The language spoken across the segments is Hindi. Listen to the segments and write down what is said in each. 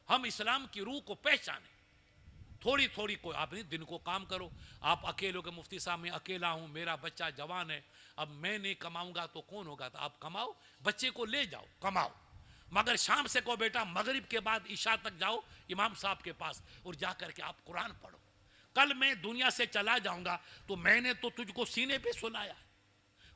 हम इस्लाम की रूह को पहचाने। थोड़ी थोड़ी कोई आप नहीं, दिन को काम करो। आप अकेले के मुफ्ती साहब, मैं अकेला हूँ, मेरा बच्चा जवान है, अब मैं नहीं कमाऊंगा तो कौन होगा? तो आप कमाओ, बच्चे को ले जाओ, कमाओ, मगर शाम से को बेटा मगरिब के बाद ईशा तक जाओ इमाम साहब के पास और जा करके आप कुरान पढ़ो। कल मैं दुनिया से चला जाऊंगा तो मैंने तो तुझको सीने पे सुलाया,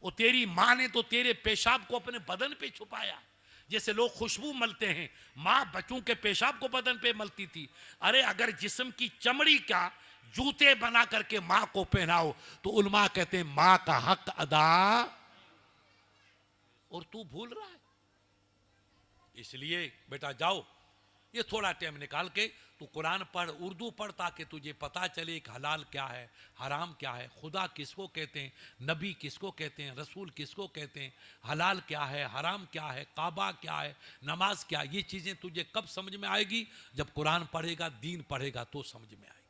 और तेरी माँ ने तो तेरे पेशाब को अपने बदन पे छुपाया। जैसे लोग खुशबू मलते हैं, माँ बच्चों के पेशाब को बदन पे मलती थी। अरे अगर जिस्म की चमड़ी का जूते बना करके माँ को पहनाओ तो उलमा कहते हैं माँ का हक अदा, और तू भूल रहा है। इसलिए बेटा जाओ, ये थोड़ा टाइम निकाल के तू कुरान पढ़, उर्दू पढ़, ताकि तुझे पता चले कि हलाल क्या है, हराम क्या है, खुदा किसको कहते हैं, नबी किसको कहते हैं, रसूल किसको कहते हैं, हलाल क्या है, हराम क्या है, काबा क्या है, नमाज क्या है। ये चीज़ें तुझे कब समझ में आएगी? जब कुरान पढ़ेगा, दीन पढ़ेगा तो समझ में आएगी,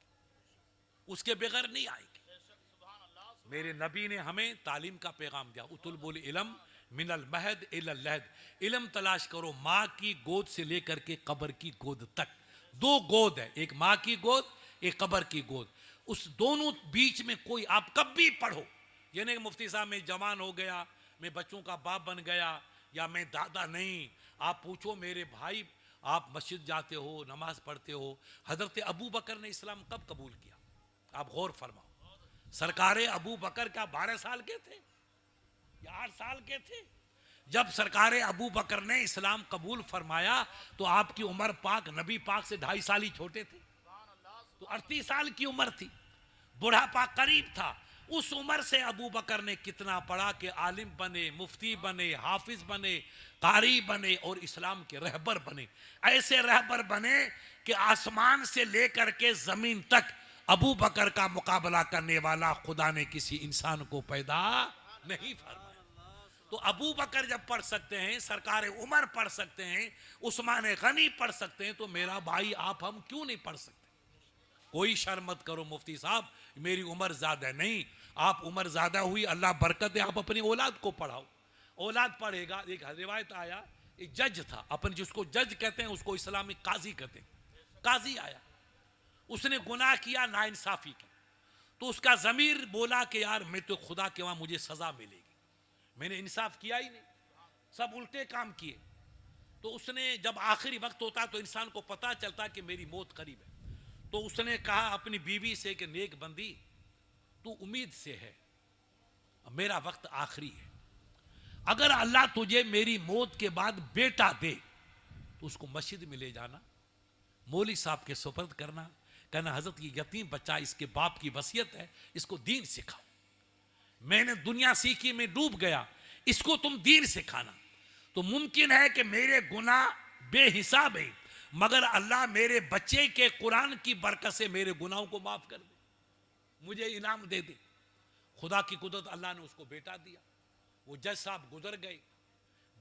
उसके बगैर नहीं आएगी। मेरे नबी ने हमें तालीम का पैगाम दिया, उतुलबुल इल्म मिनल महद इलल लहद, इल्म तलाश करो माँ की गोद से लेकर के कब्र की गोद तक। दो गोद है, एक माँ की गोद, एक कब्र की गोद। उस दोनों बीच में कोई आप कब भी पढ़ो, ये नहीं कि मुफ्ती साहब मैं जवान हो गया, मैं बच्चों का बाप बन गया, या मैं दादा नहीं। आप पूछो मेरे भाई, आप मस्जिद जाते हो, नमाज पढ़ते हो, हजरत अबू बकर ने इस्लाम कब कबूल किया? आप गौर फरमाओ। सरकारे अबू बकर का 12 साल के थे या 8 साल के थे? जब सरकारे अबू बकर ने इस्लाम कबूल फरमाया तो आपकी उम्र पाक नबी पाक से 2.5 साल ही छोटे थे, तो 38 साल की उम्र थी, बुढ़ापा करीब था। उस उम्र से अबू बकर ने कितना पढ़ा कि आलिम बने, मुफ्ती बने, हाफिज बने, कारी बने और इस्लाम के रहबर बने। ऐसे रहबर बने कि आसमान से लेकर के जमीन तक अबू बकर का मुकाबला करने वाला खुदा ने किसी इंसान को पैदा नहीं फरमाया। तो अबू बकर जब पढ़ सकते हैं, सरकार उमर पढ़ सकते हैं, उस्मान गनी पढ़ सकते हैं, तो मेरा भाई आप हम क्यों नहीं पढ़ सकते? कोई शर्म मत करो मुफ्ती साहब, मेरी उम्र ज्यादा नहीं। आप उम्र ज्यादा हुई, अल्लाह बरकत दे, आप अपनी औलाद को पढ़ाओ, औलाद पढ़ेगा। एक रिवायत आया, एक जज था, अपन जिसको जज कहते हैं उसको इस्लामी काजी कहते हैं। काजी आया, उसने गुनाह किया, नाइंसाफी की, तो उसका जमीर बोला कि यार मैं तो खुदा के वहां मुझे सजा मिलेगी, मैंने इंसाफ किया ही नहीं, सब उल्टे काम किए। तो उसने, जब आखिरी वक्त होता तो इंसान को पता चलता कि मेरी मौत करीब है, तो उसने कहा अपनी बीवी से कि नेक बंदी तू उम्मीद से है, मेरा वक्त आखिरी है, अगर अल्लाह तुझे मेरी मौत के बाद बेटा दे तो उसको मस्जिद में ले जाना, मौली साहब के सुपर्द करना, कहना हजरत ये यतीम बच्चा, इसके बाप की वसीयत है, इसको दीन सिखाओ, मैंने दुनिया सीखी में डूब गया, इसको तुम दीन सिखाना। तो मुमकिन है कि मेरे गुनाह बेहिसाब है, मगर अल्लाह मेरे बच्चे के कुरान की बरकत से मेरे गुनाहों को माफ कर दे, मुझे इनाम दे दे। खुदा की कुदरत, अल्लाह ने उसको बेटा दिया। वो जज साहब गुजर गए,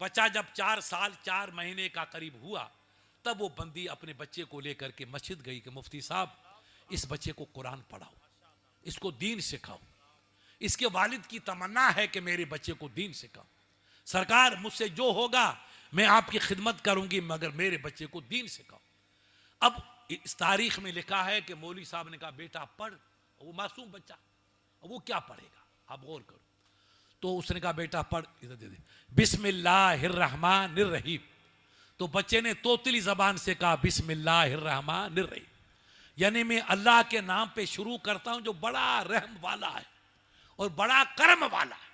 बच्चा जब 4 साल 4 महीने का करीब हुआ, तब वो बंदी अपने बच्चे को लेकर के मस्जिद गई कि मुफ्ती साहब इस बच्चे को कुरान पढ़ाओ, इसको दीन सिखाओ, इसके वालिद की तमन्ना है कि मेरे बच्चे को दीन सिखाओ, सरकार मुझसे जो होगा मैं आपकी खिदमत करूंगी, मगर मेरे बच्चे को दीन सिखाओ। अब इस तारीख में लिखा है कि मौलवी साहब ने कहा बेटा पढ़, वो मासूम बच्चा, वो क्या पढ़ेगा, आप गौर करो। तो उसने कहा बेटा पढ़, इधर दे दे, बिस्मिल्लाहिर्रहमानिर्रहीम। तो बच्चे ने तोतली जबान से कहा बिस्मिल्लाहिर्रहमानिर्रहीम, यानी मैं अल्लाह के नाम पे शुरू करता हूं जो बड़ा रहम वाला है और बड़ा कर्म वाला है।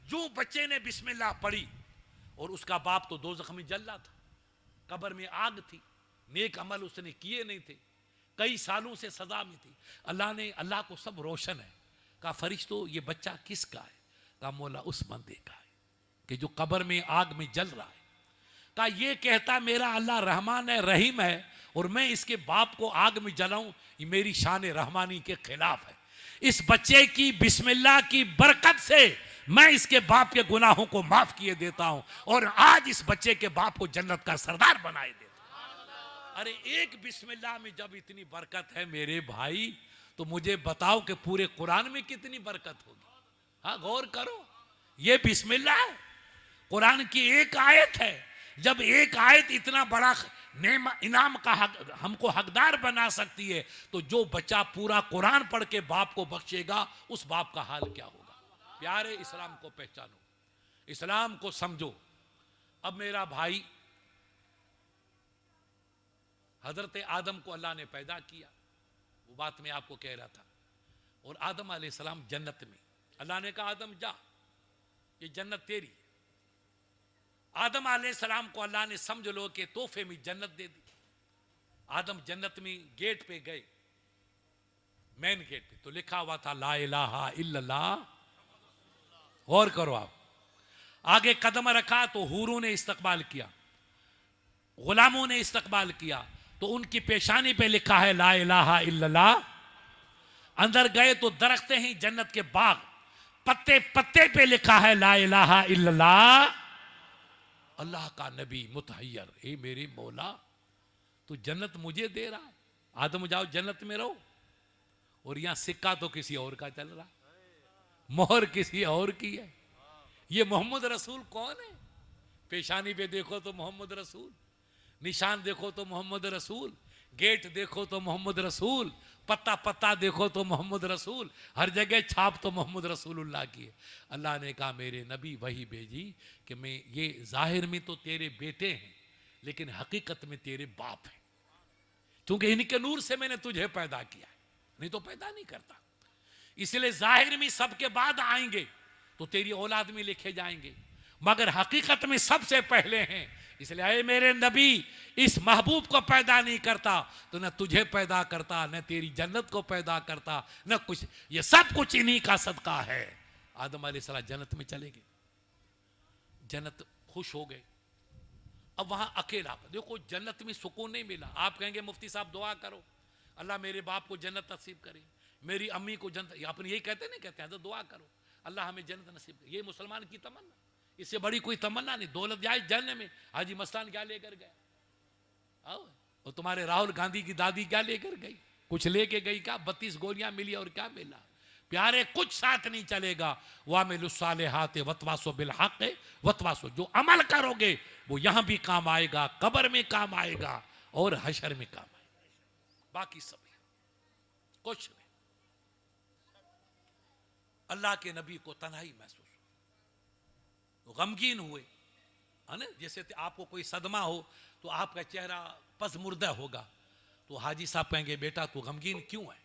जो बच्चे ने बिस्मिल्लाह पढ़ी, और उसका बाप तो दोज़ख में जल रहा था, कब्र में आग थी, नेक अमल उसने किए नहीं थे, कई सालों से सजा में थी। अल्लाह को सब रोशन है। कहा फरिश्तों ये बच्चा किसका है? कहा मौला उस बंदे का है कि जो कब्र में आग में जल रहा है। कहा ये कहता मेरा अल्लाह रहमान है, रहीम है, और मैं इसके बाप को आग में जलाऊं, ये मेरी शान रहमानी के खिलाफ है। इस बच्चे की बिस्मिल्लाह की बरकत से मैं इसके बाप के गुनाहों को माफ किए देता हूं, और आज इस बच्चे के बाप को जन्नत का सरदार बनाए देता हूं। अरे एक बिस्मिल्लाह में जब इतनी बरकत है मेरे भाई, तो मुझे बताओ कि पूरे कुरान में कितनी बरकत होगी। हाँ गौर करो, ये बिस्मिल्लाह है, कुरान की एक आयत है, जब एक आयत इतना बड़ा इनाम का हमको हकदार बना सकती है, तो जो बच्चा पूरा कुरान पढ़ के बाप को बख्शेगा, उस बाप का हाल क्या होगा। प्यारे, इस्लाम को पहचानो, इस्लाम को समझो। अब मेरा भाई, हजरत आदम को अल्लाह ने पैदा किया, वो बात मैं आपको कह रहा था। और आदम अलैहिस्सलाम जन्नत में, अल्लाह ने कहा आदम जा, ये जन्नत तेरी। आदम अलैहिस्सलाम को अल्लाह ने समझ लो कि तोहफे में जन्नत दे दी। आदम जन्नत में गेट पे गए, मेन गेट पे तो लिखा हुआ था ला इलाहा इल्लल्लाह। गौर करो आप, आगे कदम रखा तो हूरों ने इस्तकबाल किया, गुलामों ने इस्तकबाल किया, तो उनकी पेशानी पे लिखा है ला इलाहा इल्लल्लाह। अंदर गए तो दरख्ते ही जन्नत के बाग, पत्ते पत्ते पे लिखा है ला इलाहा इल्लल्लाह। अल्लाह का नबी मुतहय्यर, ए मेरे मौला, तू जन्नत मुझे दे रहा है, आदम जाओ जन्नत में रहो, और यहां सिक्का तो किसी और का चल रहा, मोहर किसी और की है। ये मोहम्मद रसूल कौन है? पेशानी पे देखो तो मोहम्मद रसूल, निशान देखो तो मोहम्मद रसूल, गेट देखो तो मोहम्मद रसूल, पत्ता पत्ता देखो तो मोहम्मद रसूल, हर जगह छाप तो मोहम्मद रसूलुल्लाह की है। अल्लाह ने कहा मेरे नबी वही भेजी कि मैं ये जाहिर में तो तेरे बेटे हैं, लेकिन हकीकत में तेरे बाप हैं, क्योंकि इनके नूर से मैंने तुझे पैदा किया, नहीं तो पैदा नहीं करता। इसलिए जाहिर में सबके बाद आएंगे तो तेरी औलाद में लिखे जाएंगे, मगर हकीकत में सबसे पहले हैं। इसलिए आए मेरे नबी, इस महबूब को पैदा नहीं करता तो न तुझे पैदा करता, न तेरी जन्नत को पैदा करता, न कुछ, ये सब कुछ इन्हीं का सदका है। आदम अलैहिस्सलाम जन्नत में चले गए, जन्नत खुश हो गए। अब वहां अकेला, देखो जन्नत में सुकून नहीं मिला। आप कहेंगे मुफ्ती साहब दुआ करो अल्लाह मेरे बाप को जन्नत नसीब करे, मेरी अम्मी को जन्नत, अपने यही कहते नहीं, कहते हैं तो दुआ करो अल्लाह हमें जन्नत नसीब करे। ये मुसलमान की तमन्ना, इससे बड़ी कोई तमन्ना नहीं। दौलत जाए जन्नत में, हाजी मस्तान क्या लेकर गया, और तुम्हारे राहुल गांधी की दादी क्या लेकर गई, कुछ लेके गई क्या? 32 गोलियां मिली और क्या मिला? प्यारे, कुछ साथ नहीं चलेगा। वामिलुस्सालिहात वतवासो बिल हक वतवासो, जो अमल करोगे वो यहां भी काम आएगा, कब्र में काम आएगा और हशर में काम आएगा, बाकी सब कुछ नहीं। अल्लाह के नबी को तन्हाई महसूस, तो गमगीन हुए, है ना? जैसे आपको कोई सदमा हो तो आपका चेहरा पसमुर्दा होगा, तो हाजी साहब कहेंगे बेटा तू गमगीन क्यों है,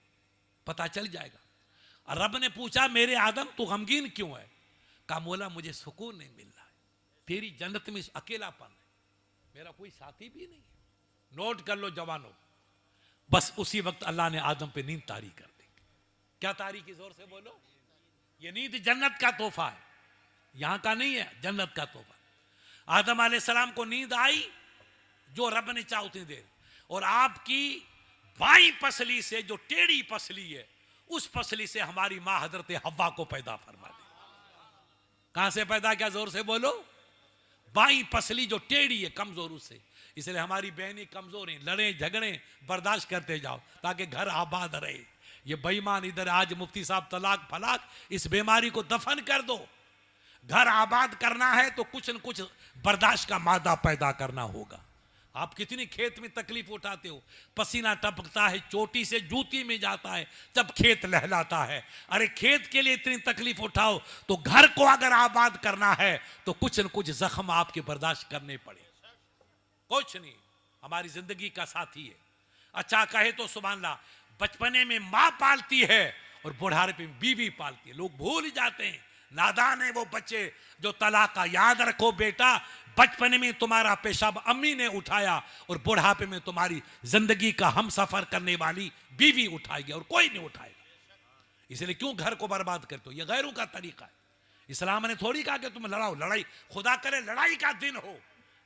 पता चल जाएगा। और रब ने पूछा मेरे आदम तू गमगीन क्यों है? कहा मौला मुझे सुकून नहीं मिल रहा है, तेरी जन्नत में अकेलापन है, मेरा कोई साथी भी नहीं है। नोट कर लो जवानों, बस उसी वक्त अल्लाह ने आदम पे नींद तारी कर दी। क्या तारी की जोर से बोलो? ये नींद जन्नत का तोहफा है, यहां का नहीं है, जन्नत का तोहफा। आदम अलैहिस्सलाम को नींद आई जो रब ने चाहा उतनी देर, और आपकी बाईं पसली से जो टेढ़ी पसली है, उस पसली से हमारी मां हजरत हव्वा को पैदा फरमा दी। कहां से पैदा किया? जोर से बोलो। बाईं पसली जो टेढ़ी है, कमजोर, उससे। इसलिए हमारी बहनें कमजोर हैं, लड़े झगड़े बर्दाश्त करते जाओ ताकि घर आबाद रहे। ये बेईमान इधर आज मुफ्ती साहब तलाक फलाक, इस बीमारी को दफन कर दो। घर आबाद करना है तो कुछ न कुछ बर्दाश्त का मादा पैदा करना होगा। आप कितनी खेत में तकलीफ उठाते हो, पसीना टपकता है, चोटी से जूती में जाता है, तब खेत लहलाता है। अरे खेत के लिए इतनी तकलीफ उठाओ तो घर को अगर आबाद करना है तो कुछ न कुछ जख्म आपके बर्दाश्त करने पड़े। कुछ नहीं, हमारी जिंदगी का साथी है। अच्छा कहे तो सुभान अल्लाह, बचपने में माँ पालती है और बुढ़ापे में बीवी पालती है। लोग भूल जाते हैं, नादान है वो बच्चे जो तलाक का। याद रखो बेटा, बचपन में तुम्हारा पेशाब अम्मी ने उठाया और बुढ़ापे में तुम्हारी जिंदगी का हम सफर करने वाली बीवी उठाएगी, और कोई नहीं उठाएगा। इसलिए क्यों घर को बर्बाद करते हो? ये गैरों का तरीका है। इस्लाम ने थोड़ी कहा कि तुम लड़ाओ, लड़ाई खुदा करे लड़ाई का दिन हो।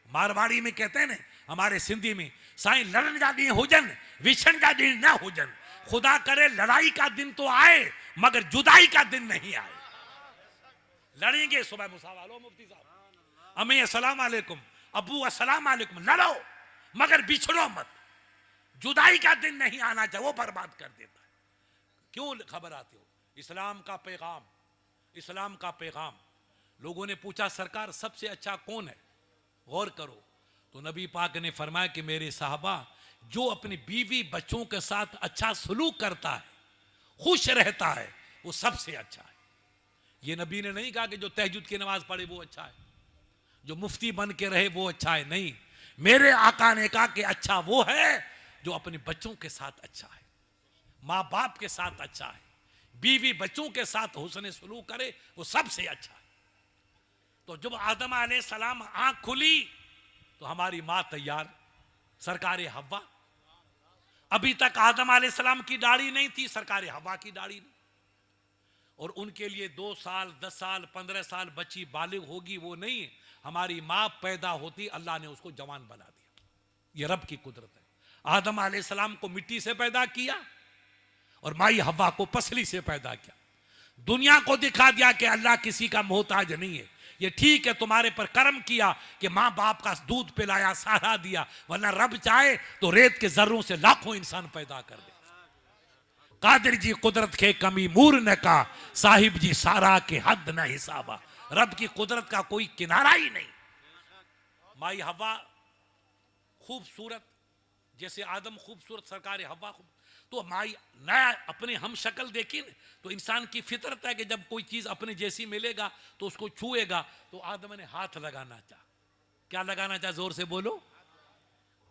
मारवाड़ी में कहते हैं ना, हमारे सिंधी में, साईं लड़न जा दी हुजन विछन जा दिन ना हुजन। खुदा करे लड़ाई का दिन तो आए मगर जुदाई का दिन नहीं आए। लड़ेंगे सुबह मुसावालो मुफ्ती साहब, अम्मी अस्सलाम वालेकुम, अबू अस्सलाम वालेकुम, लड़ो मगर बिछड़ो मत। जुदाई का दिन नहीं आना चाहिए, वो बर्बाद कर देता है। क्यों खबर आते हो? इस्लाम का पैगाम, इस्लाम का पैगाम। लोगों ने पूछा सरकार सबसे अच्छा कौन है? गौर करो, तो नबी पाक ने फरमाया कि मेरे साहबा, जो अपनी बीवी बच्चों के साथ अच्छा सलूक करता है, खुश रहता है, वो सबसे अच्छा है। ये नबी ने नहीं कहा कि जो तहज्जुद की नमाज पढ़े वो अच्छा है, जो मुफ्ती बन के रहे वो अच्छा है। नहीं, मेरे आका ने कहा कि अच्छा वो है जो अपने बच्चों के साथ अच्छा है, माँ बाप के साथ अच्छा है, बीवी बच्चों के साथ हुस्न सलूक करे, वो सबसे अच्छा है। तो जब आदम अलैहिस्सलाम आंख खुली तो हमारी माँ तैयार, सरकारे हव्वा। अभी तक आदम अलैहिस्सलाम की दाढ़ी नहीं थी, सरकारे हव्वा की दाढ़ी नहीं। और उनके लिए 2 साल 10 साल 15 साल बच्ची बालिग होगी वो नहीं, हमारी माँ पैदा होती अल्लाह ने उसको जवान बना दिया। ये रब की कुदरत है। आदम अलैहिस्सलाम को मिट्टी से पैदा किया और माई हव्वा को पसली से पैदा किया। दुनिया को दिखा दिया कि अल्लाह किसी का मोहताज नहीं है। ये ठीक है, तुम्हारे पर कर्म किया कि माँ बाप का दूध पिलाया, सहारा दिया, वरना रब चाहे तो रेत के जर्रों से लाखों इंसान पैदा कर दे। कादिर जी कुदरत के कमी मूर न का, साहिब जी सारा के हद न हिसाबा। रब की कुदरत का कोई किनारा ही नहीं। माई हवा खूबसूरत, जैसे आदम खूबसूरत, सरकार हवा खूब। तो माई नया अपने हम शक्ल देखी न, तो इंसान की फितरत है कि जब कोई चीज अपने जैसी मिलेगा तो उसको छुएगा। तो आदम ने हाथ लगाना चाहा। क्या लगाना चाहा? जोर से बोलो।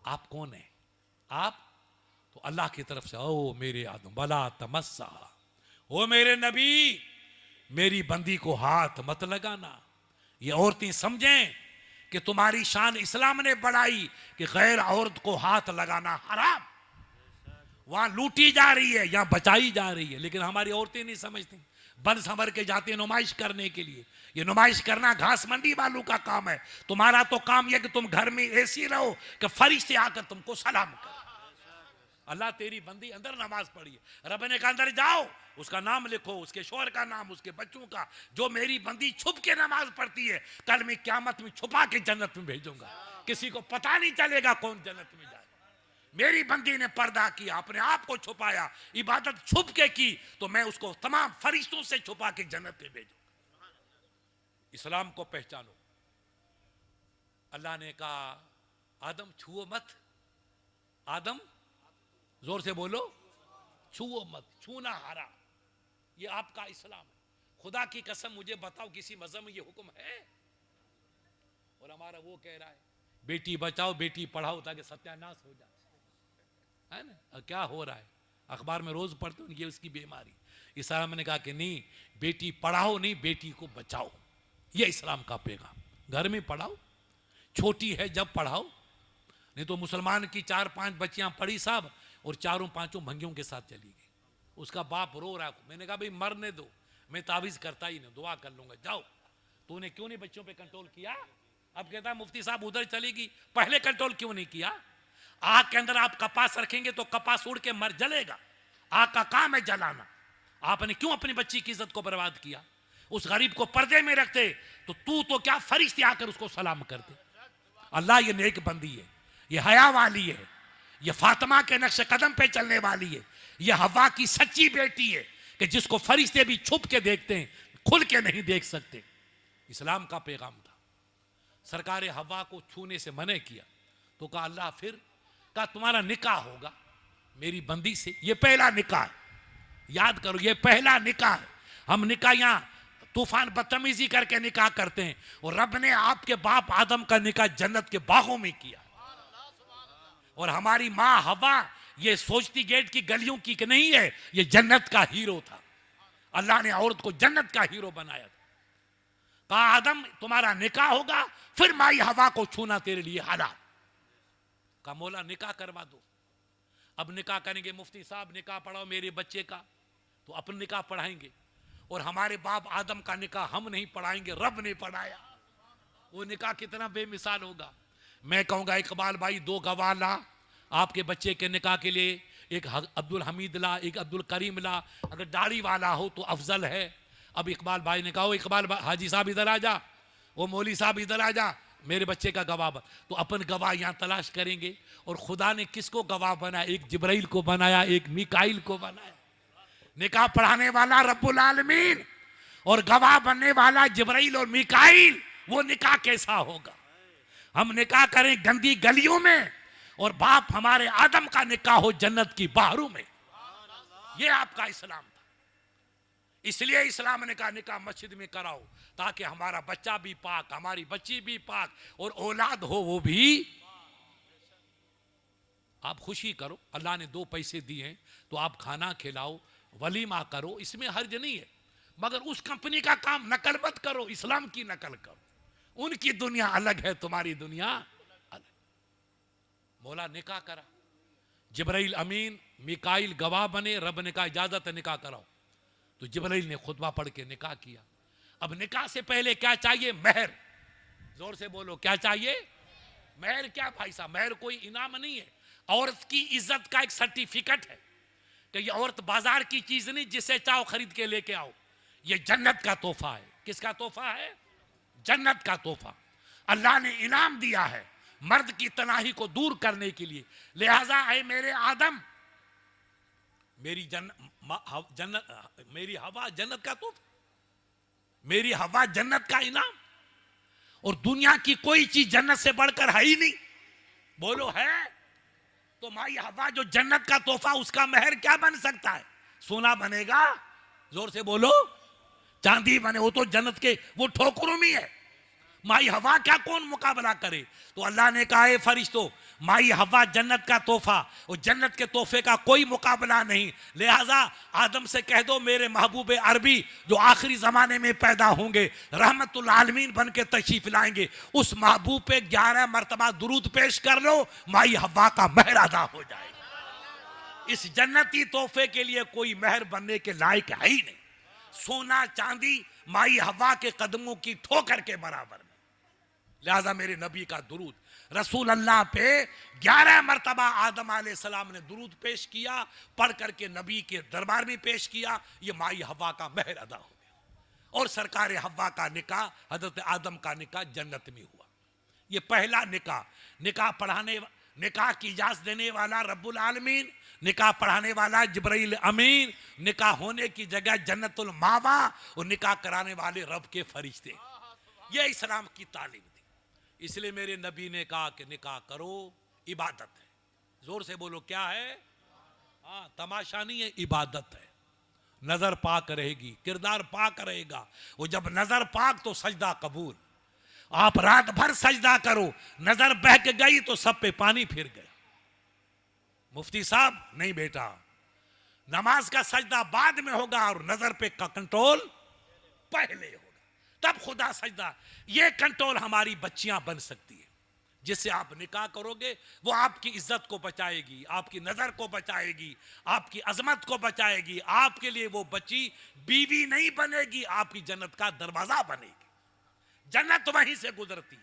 आप कौन है? आप तो अल्लाह की तरफ से, ओ मेरे आदम बला तमस्सा, ओ मेरे नबी, मेरी बंदी को हाथ मत लगाना। ये औरतें समझें कि तुम्हारी शान इस्लाम ने बढ़ाई कि गैर औरत को हाथ लगाना हराम। वहां लूटी जा रही है, यहां बचाई जा रही है, लेकिन हमारी औरतें नहीं समझती। बन संवर के जाते हैं नुमाइश करने के लिए। ये नुमाइश करना घास मंडी वालों का काम है। तुम्हारा तो काम यह कि तुम घर में ऐसी रहो कि फरिश्ते आकर तुमको सलाम करो। अल्लाह तेरी बंदी अंदर नमाज पढ़ी है, रब ने कहा अंदर जाओ, उसका नाम लिखो, उसके शौहर का नाम, उसके बच्चों का। जो मेरी बंदी छुप के नमाज पढ़ती है, कल मैं क़यामत में छुपा के जन्नत में भेजूंगा। किसी को पता नहीं चलेगा कौन जन्नत में जाए। मेरी बंदी ने पर्दा किया, अपने आप को छुपाया, इबादत छुप के की, तो मैं उसको तमाम फरिश्तों से छुपा के जन्नत में भेजूंगा। इस्लाम को पहचानो। अल्लाह ने कहा आदम छुओ मत। आदम, जोर से बोलो, छुओ मत, छूना हराम। ये आपका इस्लाम है। खुदा की कसम मुझे बताओ किसी मजहब में ये हुक्म है? और हमारा वो कह रहा है बेटी बचाओ बेटी पढ़ाओ ताकि सत्यानाश हो जाए, है ना? क्या हो रहा है? अखबार में रोज पढ़ते हो, ये उसकी बीमारी। इस्लाम ने कहा कि नहीं, बेटी पढ़ाओ नहीं, बेटी को बचाओ। ये इस्लाम का पैगाम। घर में पढ़ाओ, छोटी है जब पढ़ाओ, नहीं तो मुसलमान की 4-5 बच्चियां पढ़ी साहब और 4-5 भंगियों के साथ चली गई। उसका बाप रो रहा है। मैंने कहा भाई मरने दो, मैं तावीज करता ही नहीं, दुआ कर लूंगा, जाओ। तूने क्यों नहीं बच्चों पे कंट्रोल किया? अब कहता है मुफ्ती साहब उधर चलेगी, पहले कंट्रोल क्यों नहीं किया? आग के अंदर आप कपास रखेंगे तो कपास उड़ के मर जलेगा। आग का काम है जलाना। आपने क्यों अपनी बच्ची की इज्जत को बर्बाद किया? उस गरीब को पर्दे में रखते तो तू तो क्या फरिश्ते आकर उसको सलाम करते। अल्लाह ये नेक बंदी है, ये हया वाली है, ये फातिमा के नक्श कदम पे चलने वाली है, ये हवा की सच्ची बेटी है कि जिसको फरिश्ते भी छुप के देखते हैं, खुल के नहीं देख सकते। इस्लाम का पैगाम था। सरकार हवा को छूने से मने किया तो कहा अल्लाह, फिर कहा तुम्हारा निकाह होगा मेरी बंदी से। ये पहला निकाह है, याद करो, ये पहला निकाह है। हम निकाह यहाँ तूफान बदतमीजी करके निकाह करते हैं, और रब ने आपके बाप आदम का निकाह जन्नत के बागों में किया। और हमारी माँ हवा ये सोचती गेट की गलियों की कि नहीं है, ये जन्नत का हीरो था। अल्लाह ने औरत को जन्नत का हीरो बनाया था। कहा आदम तुम्हारा निकाह होगा, फिर माई हवा को छूना तेरे लिए हलाल। का मौला निकाह करवा दो। अब निकाह करेंगे, मुफ्ती साहब निकाह पढ़ाओ मेरे बच्चे का, तो अपन निकाह पढ़ाएंगे। और हमारे बाप आदम का निकाह हम नहीं पढ़ाएंगे, रब ने पढ़ाया। वो निकाह कितना बेमिसाल होगा। मैं कहूँगा इकबाल भाई 2 गवाह ला आपके बच्चे के निकाह के लिए, एक अब्दुल हमीद ला, एक अब्दुल करीम ला। अगर दाढ़ी वाला हो तो अफजल है। अब इकबाल भाई ने कहा इकबाल हाजी साहब इधर आ जा, वो मौली साहब इधर आ जा, मेरे बच्चे का गवाह। तो अपन गवाह यहाँ तलाश करेंगे। और खुदा ने किसको गवाह बनाया? एक जिब्राइल को बनाया, एक मिकाइल को बनाया। निकाह पढ़ाने वाला रब्बुल आलमीन और गवाह बनने वाला जिब्राइल और मिकाइल। वो निकाह कैसा होगा? हम निकाह करें गंदी गलियों में और बाप हमारे आदम का निकाह हो जन्नत की बाहरों में। ये आपका इस्लाम था। इसलिए इस्लाम ने कहा निकाह मस्जिद में कराओ ताकि हमारा बच्चा भी पाक, हमारी बच्ची भी पाक और औलाद हो वो भी। आप खुशी करो, अल्लाह ने 2 पैसे दिए हैं तो आप खाना खिलाओ, वलीमा करो, इसमें हर्ज नहीं है। मगर उस कंपनी का काम नकल मत करो, इस्लाम की नकल करो। उनकी दुनिया अलग है, तुम्हारी दुनिया अलग। मौला निकाह करा, जिब्राइल अमीन मिकाइल गवाह बने, रब ने कहा इजाजत है निकाह कराओ। तो जिब्राइल ने खुतबा पढ़ के निकाह किया। अब निकाह से पहले क्या चाहिए? महर। जोर से बोलो, क्या चाहिए? महर। क्या भाई साहब, महर कोई इनाम नहीं है, औरत की इज्जत का एक सर्टिफिकेट है कि ये औरत बाजार की चीज नहीं जिसे चाहो खरीद के लेके आओ, ये जन्नत का तोहफा है। किसका तोहफा है? जन्नत का तोहफा। अल्लाह ने इनाम दिया है मर्द की तनाही को दूर करने के लिए। लिहाजा ऐ मेरे आदम, मेरी मेरी हवा जन्नत का तोहफा, मेरी हवा जन्नत का इनाम। और दुनिया की कोई चीज जन्नत से बढ़कर है ही नहीं। बोलो है? तो माई हवा जो जन्नत का तोहफा, उसका महर क्या बन सकता है? सोना बनेगा? जोर से बोलो। चांदी बने? वो तो जन्नत के वो ठोकरों में है। माई हवा क्या कौन मुकाबला करे? तो अल्लाह ने कहा है फरिश्तों, माई हवा जन्नत का तोहफा, और जन्नत के तोहफे का कोई मुकाबला नहीं। लिहाजा आदम से कह दो मेरे महबूब अरबी जो आखिरी जमाने में पैदा होंगे, रहमतुल आलमीन बन के तशरीफ लाएंगे, उस महबूब पे 11 मरतबा दुरूद पेश कर लो, माई हवा का महर अदा हो जाएगा। इस जन्नती तोहफे के लिए कोई महर बनने के लायक है ही नहीं। सोना चांदी माई हवा के कदमों की ठोकर के बराबर में। लिहाजा मेरे नबी का दुरूद, रसूल अल्लाह पे 11 मरतबा आदम अलैहिस्सलाम ने दुरूद पेश किया, पढ़ करके नबी के दरबार में पेश किया। ये माई हवा का महर अदा हो गया। और सरकार हवा का निकाह, हजरत आदम का निकाह जन्नत में हुआ। ये पहला निकाह। निकाह पढ़ाने, निकाह की इजाजत देने वाला रब्बुल आलमीन, निकाह पढ़ाने वाला जिब्राइल अमीन, निकाह होने की जगह जन्नतुल मावा, और निकाह कराने वाले रब के फरिश्ते। ये इस्लाम की तालीम थी। इसलिए मेरे नबी ने कहा कि निकाह करो, इबादत है। जोर से बोलो, क्या है? हाँ, तमाशा नहीं है, इबादत है। नजर पाक रहेगी, किरदार पाक रहेगा। वो जब नजर पाक तो सजदा कबूल। आप रात भर सजदा करो, नजर बहक गई तो सब पे पानी फिर गया। मुफ्ती साहब, नहीं बेटा, नमाज का सजदा बाद में होगा और नजर पे का कंट्रोल पहले होगा, तब खुदा सजदा। ये कंट्रोल हमारी बच्चियां बन सकती है, जिससे आप निकाह करोगे वो आपकी इज्जत को बचाएगी, आपकी नजर को बचाएगी, आपकी अजमत को बचाएगी। आपके लिए वो बच्ची बीवी नहीं बनेगी, आपकी जन्नत का दरवाजा बनेगी। जन्नत वहीं से गुजरती है।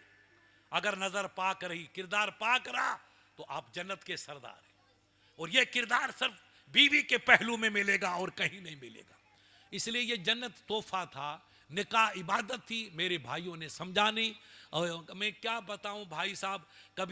अगर नजर पाक रही, किरदार पाक रहा, तो आप जन्नत के सरदार हैं। और ये किरदार सिर्फ बीवी के पहलू में मिलेगा और कहीं नहीं मिलेगा। इसलिए ये जन्नत तोहफा था, निकाह इबादत थी। मेरे भाइयों ने समझा नहीं, और मैं क्या बताऊं भाई साहब, कभी